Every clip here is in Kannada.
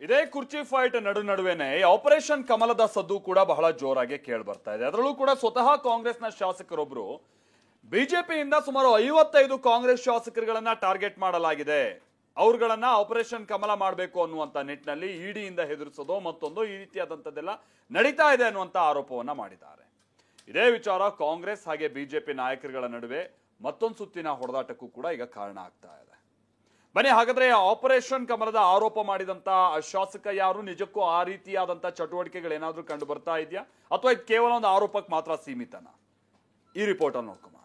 ಇದೇ ಕುರ್ಚಿ ಫೈಟ್ ನಡುವೆನೆ ಆಪರೇಷನ್ ಕಮಲದ ಸದ್ದು ಕೂಡ ಬಹಳ ಜೋರಾಗಿ ಕೇಳಿ ಬರ್ತಾ ಇದೆ. ಅದರಲ್ಲೂ ಕೂಡ ಸ್ವತಃ ಕಾಂಗ್ರೆಸ್ನ ಶಾಸಕರೊಬ್ಬರು ಬಿಜೆಪಿಯಿಂದ ಸುಮಾರು 55 ಕಾಂಗ್ರೆಸ್ ಶಾಸಕರುಗಳನ್ನ ಟಾರ್ಗೆಟ್ ಮಾಡಲಾಗಿದೆ, ಅವರುಗಳನ್ನ ಆಪರೇಷನ್ ಕಮಲ ಮಾಡಬೇಕು ಅನ್ನುವಂತ ನಿಟ್ಟಿನಲ್ಲಿ ಇಡಿಯಿಂದ ಹೆದರಿಸೋದು ಮತ್ತೊಂದು ಈ ರೀತಿಯಾದಂತದ್ದೆಲ್ಲ ನಡೀತಾ ಇದೆ ಅನ್ನುವಂತ ಆರೋಪವನ್ನ ಮಾಡಿದ್ದಾರೆ. ಇದೇ ವಿಚಾರ ಕಾಂಗ್ರೆಸ್ ಹಾಗೆ ಬಿಜೆಪಿ ನಾಯಕರುಗಳ ನಡುವೆ ಮತ್ತೊಂದು ಸುತ್ತಿನ ಹೊಡೆದಾಟಕ್ಕೂ ಕೂಡ ಈಗ ಕಾರಣ ಆಗ್ತಾ ಇದೆ. ಬನ್ನಿ ಹಾಗಾದ್ರೆ ಆಪರೇಷನ್ ಕಮಲದ ಆರೋಪ ಮಾಡಿದಂತ ಶಾಸಕ ಯಾರು, ನಿಜಕ್ಕೂ ಆ ರೀತಿಯಾದಂತ ಚಟುವಟಿಕೆಗಳೇನಾದ್ರೂ ಕಂಡು ಬರ್ತಾ ಇದೆಯಾ ಅಥವಾ ಇದು ಕೇವಲ ಒಂದು ಆರೋಪಕ್ಕೆ ಮಾತ್ರ ಸೀಮಿತನಾ? ಈ ರಿಪೋರ್ಟ್ ಅನ್ನು ನೋಡ್ಕೊಂಬೋಣ.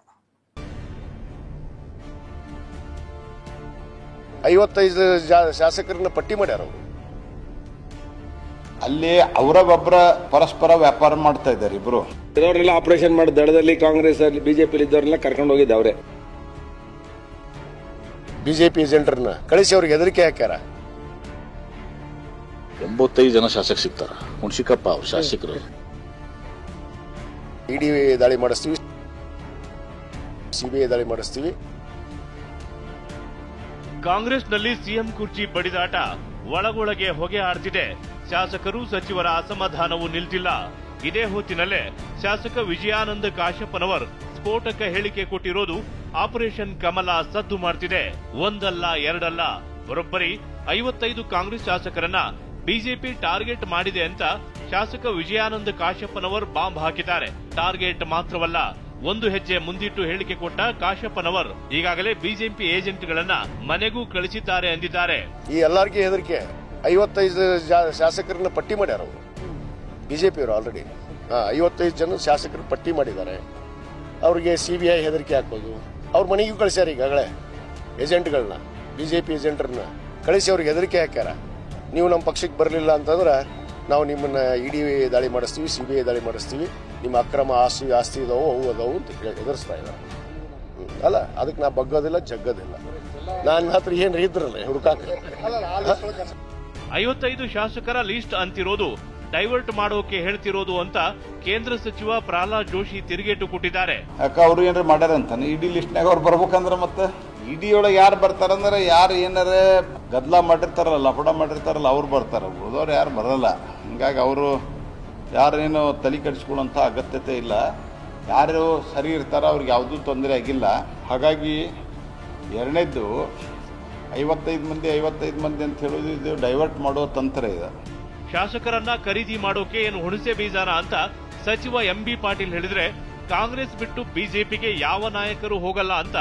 55 ಶಾಸಕರನ್ನ ಪಟ್ಟಿ ಮಾಡ್ಯಾರ ಅವರು. ಅಲ್ಲಿ ಅವರೊಬ್ಬರ ಪರಸ್ಪರ ವ್ಯಾಪಾರ ಮಾಡ್ತಾ ಇದ್ದಾರೆ ಇಬ್ರು. ಇದವರೆಲ್ಲ ಆಪರೇಷನ್ ಮಾಡಿ ದಳದಲ್ಲಿ ಕಾಂಗ್ರೆಸ್ ಅಲ್ಲಿ ಬಿಜೆಪಿ ಇದ್ದವರೆಲ್ಲ ಕರ್ಕೊಂಡು ಹೋಗಿದ್ದವ್ರೆ. ಬಿಜೆಪಿ ಏಜೆಂಟರನ್ನ ಕಳಿಸಿ ಅವ್ರಿಗೆ ಹೆದರಿಕೆ ಹಾಕ್ಯಾರ. 85 ಜನ ಶಾಸಕ ಸಿಗ್ತಾರ. ಹುಣಸಿಕಪ್ಪ ಅವ್ರ ಶಾಸಕರು. ಇಡಿ ದಾಳಿ ಮಾಡಿಸ್ತೀವಿ, ಸಿಬಿಐ ದಾಳಿ ಮಾಡಿಸ್ತೀವಿ. ಕಾಂಗ್ರೆಸ್ನಲ್ಲಿ ಸಿಎಂ ಕುರ್ಚಿ ಬಡಿದಾಟ ಒಳಗೊಳಗೆ ಹೊಗೆ ಹಾಡ್ತಿದೆ. ಶಾಸಕರು ಸಚಿವರ ಅಸಮಾಧಾನವೂ ನಿಲ್ತಿಲ್ಲ. ಇದೇ ಹೊತ್ತಿನಲ್ಲೇ ಶಾಸಕ ವಿಜಯಾನಂದ ಕಾಶಪ್ಪನವರ್ ಸ್ಫೋಟಕ ಹೇಳಿಕೆ ಕೊಟ್ಟಿರೋದು ಆಪರೇಷನ್ ಕಮಲ ಸದ್ದು ಮಾಡ್ತಿದೆ. ಒಂದಲ್ಲ ಎರಡಲ್ಲ, ಬರೋಬ್ಬರಿ 55 ಕಾಂಗ್ರೆಸ್ ಶಾಸಕರನ್ನ ಬಿಜೆಪಿ ಟಾರ್ಗೆಟ್ ಮಾಡಿದೆ ಅಂತ ಶಾಸಕ ವಿಜಯಾನಂದ ಕಾಶಪ್ಪನವರ್ ಬಾಂಬ್ ಹಾಕಿದ್ದಾರೆ. ಟಾರ್ಗೆಟ್ ಮಾತ್ರವಲ್ಲ, ಒಂದು ಹೆಜ್ಜೆ ಮುಂದಿಟ್ಟು ಹೇಳಿಕೆ ಕೊಟ್ಟ ಕಾಶಪ್ಪನವರ್ ಈಗಾಗಲೇ ಬಿಜೆಪಿ ಏಜೆಂಟ್ಗಳನ್ನ ಮನೆಗೂ ಕಳಿಸಿದ್ದಾರೆ ಎಂದಿದ್ದಾರೆ. ಈ ಎಲ್ಲರಿಗೂ ಹೆದರಿಕೆ. 55 ಶಾಸಕರನ್ನ ಪಟ್ಟಿ ಮಾಡ್ಯಾರ ಅವರು. ಬಿಜೆಪಿಯವರು ಆಲ್ರೆಡಿ 55 ಜನ ಶಾಸಕರು ಪಟ್ಟಿ ಮಾಡಿದ್ದಾರೆ. ಅವ್ರಿಗೆ ಸಿಬಿಐ ಹೆದರಿಕೆ ಹಾಕೋದು, ಅವ್ರ ಮನೆಗೂ ಕಳಿಸ್ಯಾರ. ಈಗಾಗಲೇ ಏಜೆಂಟ್ಗಳನ್ನ, ಬಿಜೆಪಿ ಏಜೆಂಟರನ್ನ ಕಳಿಸಿ ಅವ್ರಿಗೆ ಹೆದರಿಕೆ ಹಾಕ್ಯಾರ. ನೀವು ನಮ್ಮ ಪಕ್ಷಕ್ಕೆ ಬರಲಿಲ್ಲ ಅಂತಂದ್ರೆ ನಾವು ನಿಮ್ಮನ್ನ ಇಡಿ ದಾಳಿ ಮಾಡಿಸ್ತೀವಿ, ಸಿಬಿಐ ದಾಳಿ ಮಾಡಿಸ್ತೀವಿ, ನಿಮ್ಮ ಅಕ್ರಮ ಆಸ್ತಿ ಇದಾವು ಅವು ಅದಾವು ಅಂತ ಹೆದರ್ಸ್ತಾ ಇದ್ದಾರೆ. ಅಲ್ಲ, ಅದಕ್ಕೆ ನಾ ಬಗ್ಗೋದಿಲ್ಲ, ಜಗ್ಗೋದಿಲ್ಲ. ನನ್ನ ಹತ್ರ ಏನ್ ಇದ್ರಲ್ಲ ಹುಡುಕಾಕ. 55 ಶಾಸಕರ ಲಿಸ್ಟ್ ಅಂತಿರೋದು ಡೈವರ್ಟ್ ಮಾಡೋಕೆ ಹೇಳ್ತಿರೋದು ಅಂತ ಕೇಂದ್ರ ಸಚಿವ ಪ್ರಹ್ಲಾದ್ ಜೋಶಿ ತಿರುಗೇಟು ಕೊಟ್ಟಿದ್ದಾರೆ. ಯಾಕ ಅವ್ರು ಏನಾರ ಮಾಡ್ಯಾರಂತಾನೆ ಇಡಿ ಲಿಸ್ಟ್ನಾಗ ಅವ್ರು ಬರ್ಬೇಕಂದ್ರ ಮತ್ತೆ ಇಡಿ ಒಳಗೆ ಯಾರು ಬರ್ತಾರಂದ್ರೆ ಯಾರು ಏನಾರ ಗದ್ಲ ಮಾಡಿರ್ತಾರಲ್ಲ, ಲಪಡ ಮಾಡಿರ್ತಾರಲ್ಲ ಅವ್ರು ಬರ್ತಾರ. ಉಳಿದವ್ರು ಯಾರು ಬರಲ್ಲ. ಹಿಂಗಾಗಿ ಅವರು ಯಾರೇನು ತಲೆ ಕೆಡಿಸ್ಕೊಳ್ಳೋಂಥ ಅಗತ್ಯತೆ ಇಲ್ಲ. ಯಾರು ಸರಿ ಇರ್ತಾರ ಅವ್ರಿಗೆ ಯಾವುದೂ ತೊಂದರೆ ಆಗಿಲ್ಲ. ಹಾಗಾಗಿ ಎರಡನೇದ್ದು 55 ಮಂದಿ ಅಂತ ಹೇಳೋದು ಇದು ಡೈವರ್ಟ್ ಮಾಡೋ ತಂತ್ರ ಇದೆ. ಶಾಸಕರನ್ನ ಖರೀದಿ ಮಾಡೋಕೆ ಏನು ಹುಣಸೆ ಬೀಜಾನ ಅಂತ ಸಚಿವ ಎಂಬಿ ಪಾಟೀಲ್ ಹೇಳಿದ್ರೆ, ಕಾಂಗ್ರೆಸ್ ಬಿಟ್ಟು ಬಿಜೆಪಿಗೆ ಯಾವ ನಾಯಕರು ಹೋಗಲ್ಲ ಅಂತ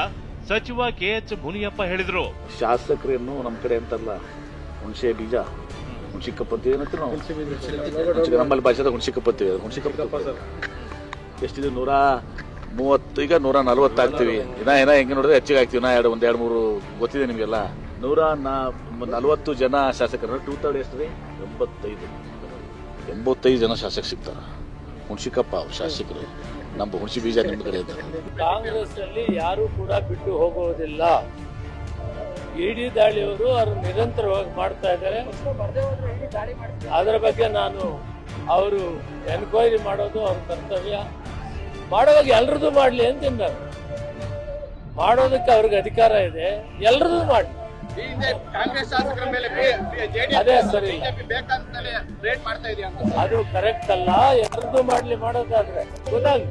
ಸಚಿವ ಕೆಎಚ್ ಮುನಿಯಪ್ಪ ಹೇಳಿದ್ರು. ಶಾಸಕರೇನು ನಮ್ಮ ಕಡೆ ಅಂತಲ್ಲ, ಹುಣಸೆ ಬೀಜ, ಹುಣಸಿಕಪ್ಪತ್ತಿ ಏನಂತೀವಿ ನಾವು, ನಮ್ಮಲ್ಲಿ ಭಾಷೆದ ಹುಣಸಿಕಪ್ಪತ್ತಿ. ಎಷ್ಟಿದೆ? 130, ಈಗ 140 ಆಗ್ತೀವಿ. ಏನ ಹೆಂಗೆ ನೋಡಿದ್ರೆ ಹೆಚ್ಚಿಗೆ ಆಗ್ತೀವಿ. ಒಂದ್ 2-3 ಗೊತ್ತಿದೆ ನಿಮ್ಗೆಲ್ಲ. 140 ಜನ ಶಾಸಕರ 2/3 ಎಷ್ಟು ರೀ? 85 ಜನ ಶಾಸಕ ಸಿಗ್ತಾರ. ಹುಣಸಿಕಪ್ಪ ಅವ್ರ ಶಾಸಕರು. ನಮ್ಮ ಹುಣಸಿ ಬೀಜ ನಿಮ್ಮ ಕಡೆ ಇದ್ದಾರೆ. ಕಾಂಗ್ರೆಸ್ ಅಲ್ಲಿ ಯಾರು ಕೂಡ ಬಿಟ್ಟು ಹೋಗುವುದಿಲ್ಲ. ಇಡಿ ದಾಳಿಯವರು ಅವರು ನಿರಂತರವಾಗಿ ಮಾಡ್ತಾ ಇದ್ದಾರೆ. ಅದರ ಬಗ್ಗೆ ನಾನು ಅವರು ಎನ್ಕ್ವೈರಿ ಮಾಡೋದು ಅವ್ರ ಕರ್ತವ್ಯ. ಮಾಡುವಾಗ ಎಲ್ರದ್ದು ಮಾಡ್ಲಿ ಅಂತಿಲ್ಲ. ಮಾಡೋದಕ್ಕೆ ಅವ್ರಿಗೆ ಅಧಿಕಾರ ಇದೆ, ಎಲ್ರದ್ದು ಮಾಡ್ಲಿ. ಅದೇ ಸರಿ, ಅದು ಕರೆಕ್ಟ್ ಅಲ್ಲ. ಎಲ್ರದ್ದು ಮಾಡ್ಲಿ ಮಾಡೋದಾದ್ರೆ ಗೊತ್ತಾಗ್ಲಿ.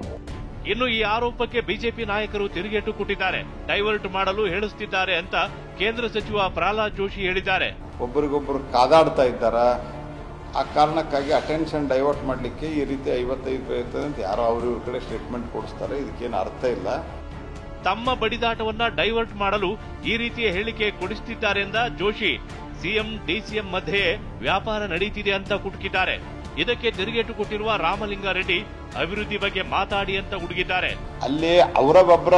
ಇನ್ನು ಈ ಆರೋಪಕ್ಕೆ ಬಿಜೆಪಿ ನಾಯಕರು ತಿರುಗೇಟು ಕೊಟ್ಟಿದ್ದಾರೆ. ಡೈವರ್ಟ್ ಮಾಡಲು ಹೇಳಿಸುತ್ತಿದ್ದಾರೆ ಅಂತ ಕೇಂದ್ರ ಸಚಿವ ಪ್ರಹ್ಲಾದ್ ಜೋಶಿ ಹೇಳಿದ್ದಾರೆ. ಒಬ್ಬರಿಗೊಬ್ಬರು ಕಾದಾಡ್ತಾ ಇದ್ದಾರ. ಆ ಕಾರಣಕ್ಕಾಗಿ ಅಟೆನ್ಷನ್ ಡೈವರ್ಟ್ ಮಾಡಲಿಕ್ಕೆ ಈ ರೀತಿ 55 ಇರ್ತದೆ ಅಂತ ಯಾರೋ ಅವ್ರ ಕಡೆ ಸ್ಟೇಟ್ಮೆಂಟ್ ಕೊಡಿಸ್ತಾರೆ. ಇದಕ್ಕೇನು ಅರ್ಥ ಇಲ್ಲ. ತಮ್ಮ ಬಡಿದಾಟವನ್ನ ಡೈವರ್ಟ್ ಮಾಡಲು ಈ ರೀತಿಯ ಹೇಳಿಕೆ ಕೊಡಿಸುತ್ತಿದ್ದಾರೆ ಎಂದ ಜೋಶಿ, ಸಿಎಂ ಡಿಸಿಎಂ ಮಧ್ಯೆ ವ್ಯಾಪಾರ ನಡೀತಿದೆ ಅಂತ ಕುಟುಕಿದ್ದಾರೆ. ಇದಕ್ಕೆ ತಿರುಗೇಟು ಕೊಟ್ಟಿರುವ ರಾಮಲಿಂಗಾರೆಡ್ಡಿ ಅಭಿವೃದ್ಧಿ ಬಗ್ಗೆ ಮಾತಾಡಿ ಅಂತ ಹುಡುಗಿದ್ದಾರೆ. ಅಲ್ಲಿ ಅವರೊಬ್ಬರ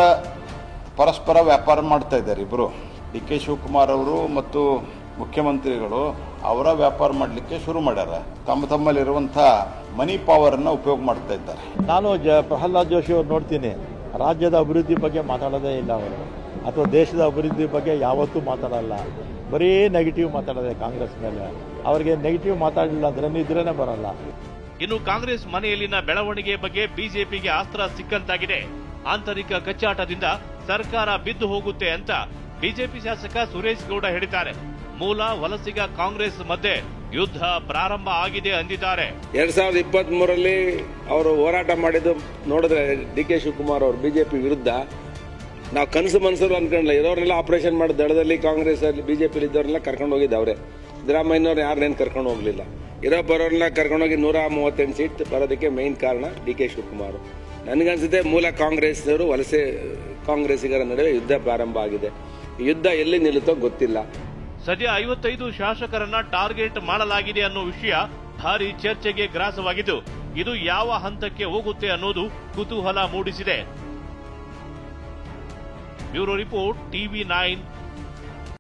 ಪರಸ್ಪರ ವ್ಯಾಪಾರ ಮಾಡ್ತಾ ಇದ್ದಾರೆ ಇಬ್ರು. ಡಿ ಕೆ ಶಿವಕುಮಾರ್ ಅವರು ಮತ್ತು ಮುಖ್ಯಮಂತ್ರಿಗಳು ಅವರ ವ್ಯಾಪಾರ ಮಾಡಲಿಕ್ಕೆ ಶುರು ಮಾಡ್ಯಾರ. ತಮ್ಮಲ್ಲಿರುವಂಥ ಮನಿ ಪವರ್ ಅನ್ನ ಉಪಯೋಗ ಮಾಡ್ತಾ ಇದ್ದಾರೆ. ನಾನು ಪ್ರಹ್ಲಾದ್ ಜೋಶಿ ಅವ್ರು ನೋಡ್ತೀನಿ, ರಾಜ್ಯದ ಅಭಿವೃದ್ಧಿ ಬಗ್ಗೆ ಮಾತಾಡೋದೇ ಇಲ್ಲ ಅವರು, ಅಥವಾ ದೇಶದ ಅಭಿವೃದ್ಧಿ ಬಗ್ಗೆ ಯಾವತ್ತೂ ಮಾತಾಡಲ್ಲ. ಬರೀ ನೆಗೆಟಿವ್ ಮಾತಾಡೋದೆ ಕಾಂಗ್ರೆಸ್ ಮೇಲೆ. ಅವರಿಗೆ ನೆಗೆಟಿವ್ ಮಾತಾಡಲಿಲ್ಲ ಅಂದ್ರೆ ನಿದ್ರೆನೇ ಬರಲ್ಲ. ಇನ್ನು ಕಾಂಗ್ರೆಸ್ ಮನೆಯಲ್ಲಿನ ಬೆಳವಣಿಗೆ ಬಗ್ಗೆ ಬಿಜೆಪಿಗೆ ಅಸ್ತ್ರ ಸಿಕ್ಕಂತಾಗಿದೆ. ಆಂತರಿಕ ಕಚ್ಚಾಟದಿಂದ ಸರ್ಕಾರ ಬಿದ್ದು ಹೋಗುತ್ತೆ ಅಂತ ಬಿಜೆಪಿ ಶಾಸಕ ಸುರೇಶ್ ಗೌಡ ಹೇಳಿದ್ದಾರೆ. ಮೂಲ ವಲಸಿಗ ಕಾಂಗ್ರೆಸ್ ಮಧ್ಯೆ ಯುದ್ಧ ಪ್ರಾರಂಭ ಆಗಿದೆ ಅಂದಿದ್ದಾರೆ. 2023 ಅವರು ಹೋರಾಟ ಮಾಡಿದ್ದು ನೋಡಿದ್ರೆ ಡಿ.ಕೆ. ಶಿವಕುಮಾರ್ ಅವರು ಬಿಜೆಪಿ ವಿರುದ್ಧ ನಾವು ಕನಸು ಮನಸ್ಸರು ಅನ್ಕೊಂಡ್ಲ. ಇರೋರೆಲ್ಲ ಆಪರೇಷನ್ ಮಾಡಿ ದಳದಲ್ಲಿ ಕಾಂಗ್ರೆಸ್ ಅಲ್ಲಿ ಬಿಜೆಪಿ ಇದ್ದವ್ರನ್ನೆಲ್ಲ ಕರ್ಕೊಂಡು ಹೋಗಿದ್ದವ್ರೆ. ಸಿದ್ದರಾಮಯ್ಯನವ್ರು ಯಾರನ್ನೇನು ಕರ್ಕೊಂಡು ಹೋಗ್ಲಿಲ್ಲ. ಇರೋ ಬರೋರ್ನ ಕರ್ಕೊಂಡೋಗಿ 138 ಸೀಟ್ ಬರೋದಕ್ಕೆ ಮೈನ್ ಕಾರಣ ಡಿ.ಕೆ. ಶಿವಕುಮಾರ್. ನನಗನ್ಸುತ್ತೆ ಮೂಲ ಕಾಂಗ್ರೆಸ್ನವರು ವಲಸೆ ಕಾಂಗ್ರೆಸ್ಸಿಗರ ನಡುವೆ ಯುದ್ಧ ಪ್ರಾರಂಭ ಆಗಿದೆ. ಈ ಯುದ್ಧ ಎಲ್ಲಿ ನಿಲ್ಲುತ್ತೋ ಗೊತ್ತಿಲ್ಲ. ಸದ್ಯ 55 ಶಾಸಕರನ್ನ ಟಾರ್ಗೆಟ್ ಮಾಡಲಾಗಿದೆ ಅನ್ನೋ ವಿಷಯ ಭಾರಿ ಚರ್ಚೆಗೆ ಗ್ರಾಸವಾಗಿದ್ದು, ಇದು ಯಾವ ಹಂತಕ್ಕೆ ಹೋಗುತ್ತೆ ಅನ್ನೋದು ಕುತೂಹಲ ಮೂಡಿಸಿದೆ. Bureau report, TV9